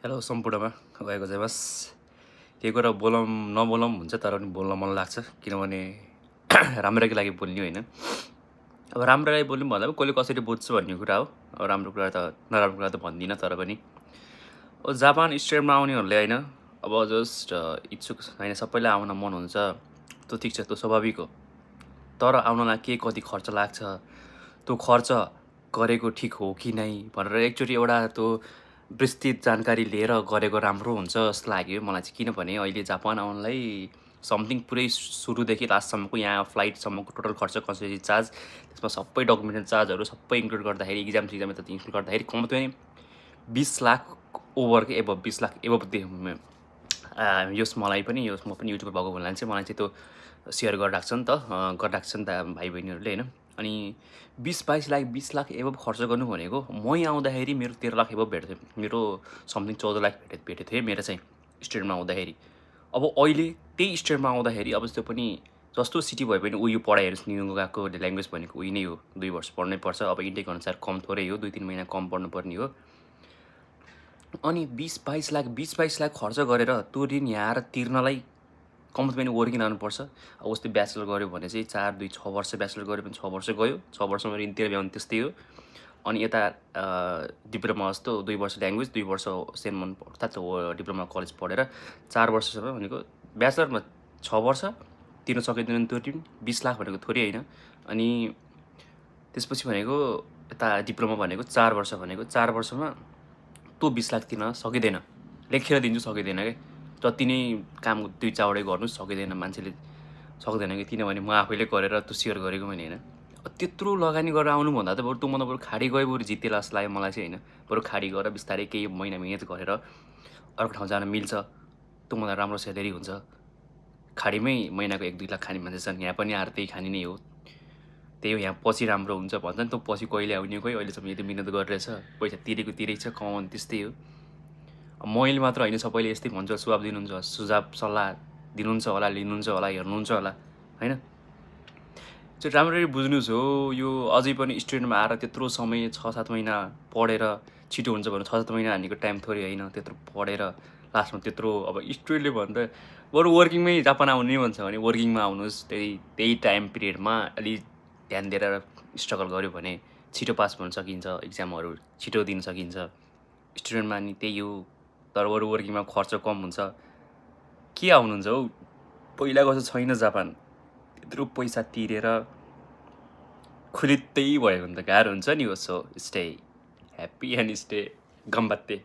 Hello सम्पूर्णमा गएको जाइमास केही कुरा बोलौँ नबोलौँ हुन्छ तर पनि बोल्न मन लाग्छ किनभने राम्रैको लागि बोल्ने होइन। अब राम्रो लागि बोल्नु भन्दा पनि कसले कसरी बुझ्छ भन्ने कुरा हो। अब राम्रो कुरा त नराम्रो कुरा त भन्दिनँ तर पनि अब जापान स्टेटमा आउनेहरूले होइन अब जस्ट इच्छुक होइन सबैलाई आउन मन हुन्छ त्यो ठिक छ त्यो स्वाभाविक हो। तर आउनलाई के कति खर्च लाग्छ त्यो खर्च गरेको ठिक हो कि नै भनेर एकचोटि एउटा त्यो विस्तृत जानकारी लिएर गरेको राम्रो हुन्छ जस्तो लाग्यो मलाई चाहिँ। किनभने अहिले जापान आउनलाई समथिङ पुरै सुरुदेखि लास्टसम्मको यहाँ फ्लाइटसम्मको टोटल खर्च कसरी चार्ज त्यसमा सबै डकुमेन्टेसन चार्जहरू सबै इन्क्लुड गर्दाखेरि इक्जाम त इन्क्लुड गर्दाखेरि कम्ती पनि 20 लाख ओभरको एबभ 20 लाख एबभ यस मलाई पनि म पनि युट्युबर भएको भन्नाले चाहिँ मलाई चाहिँ त्यो सेयर गरिरहेको छ नि त भाइ बहिनीहरूले होइन। अनि 20-22 लाख 20 लाख एबभ खर्च गर्नु भनेको मै आउँदाखेरि मेरो 13 लाख एबभ भेट्थ्यो। मेरो समथिङ 14 लाख भेटेको थियो मेरो चाहिँ स्टेटमा आउँदाखेरि। अब अहिले त्यही स्टेटमा आउँदाखेरि अब त्यो पनि जस्तो सिटी भए पनि उयो पढाइहरू सुनिनु गएको ल्याङ्ग्वेज भनेको उयो नै हो 2 वर्ष पढ्नै पर्छ। अब इन्टेक अनुसार कम थोरै हो 2-3 महिना कम पढ्नुपर्ने हो। अनि 20-22 लाख खर्च गरेर त्यो ऋण यहाँ आएर तिर्नलाई कम्ती पनि वर्किङ आउनुपर्छ। अब उस्तै ब्याचलर गऱ्यो भने चाहिँ 4-2-6 वर्ष ब्याचलर गऱ्यो भने 6 वर्ष गयो 6 वर्षमा ऋण तिरेर भ्याउने त्यस्तै हो। अनि यता डिप्लोमा जस्तो 2 वर्ष ल्याङ्ग्वेज 2 वर्ष सेमन अर्थात् डिप्लोमा कलेज पढेर 4 वर्षसम्म भनेको ब्याचलरमा 6 वर्ष तिर्न सकिँदैन त्यो ऋण 20 लाख भनेको थोरै होइन। अनि त्यसपछि भनेको यता डिप्लोमा भनेको 4 वर्ष भनेको 4 वर्षमा त्यो 20 लाख तिर्न सकिँदैन। लेखेर दिन्छु सकिँदैन क्या जति नै काम 2 चावडै गर्नु सकिँदैन मान्छेले सक्दैन कि किनभने म आफैले गरेर त्यो सेयर गरेको मैले होइन। त्यत्रो लगानी गरेर आउनुभन्दा त बरु तँ बरु खाडी गयो बरु जित्ते जस्तो लाग्यो मलाई चाहिँ होइन। बरु खाडी गएर बिस्तारै केही महिना मिहिनेत गरेर अर्को ठाउँ जान मिल्छ त्योभन्दा राम्रो स्यालेरी हुन्छ। खाडीमै महिनाको 1-2 लाख खाने मान्छे छन् यहाँ पनि आएर त्यही खाने नै हो त्यही हो। यहाँ पछि राम्रो हुन्छ भन्छ नि त पछि कहिले आउने कोही अहिलेसम्म यति मिहिनेत गरिरहेछ पैसा तिरेको तिरै छ कमाउने त्यस्तै हो। मैले मात्र होइन सबैले यस्तै भन्छ सुझाव दिनुहुन्छ सुझाव सल्लाह दिनुहुन्छ होला लिनुहुन्छ होला हेर्नुहुन्छ होला होइन। चाहिँ राम्ररी बुझ्नुहोस् हो यो अझै पनि स्टुडेन्टमा आएर त्यत्रो समय 6-7 महिना पढेर छिटो हुन्छ भने 6-7 महिना हानेको टाइम थोरै होइन। त्यत्रो पढेर लास्टमा त्यत्रो अब स्टुडेन्टले भन्दा बरु वर्किङमै जापान आउने भन्छ भने वर्किङमा आउनुहोस् त्यही टाइम पिरियडमा अलि ध्यान दिएर स्ट्रगल गऱ्यो भने छिटो पास हुन सकिन्छ इक्जामहरू छिटो दिन सकिन्छ। स्टुडेन्टमा नि त्यही हो तर बरु वर्किङमा खर्च कम हुन्छ। के आउनुहुन्छ हौ पहिलाको जस्तो छैन जापान त्यत्रो पैसा तिरेर खुलित्तै भयो भने त गाह्रो हुन्छ नि। So stay happy and stay गम्बात्ते।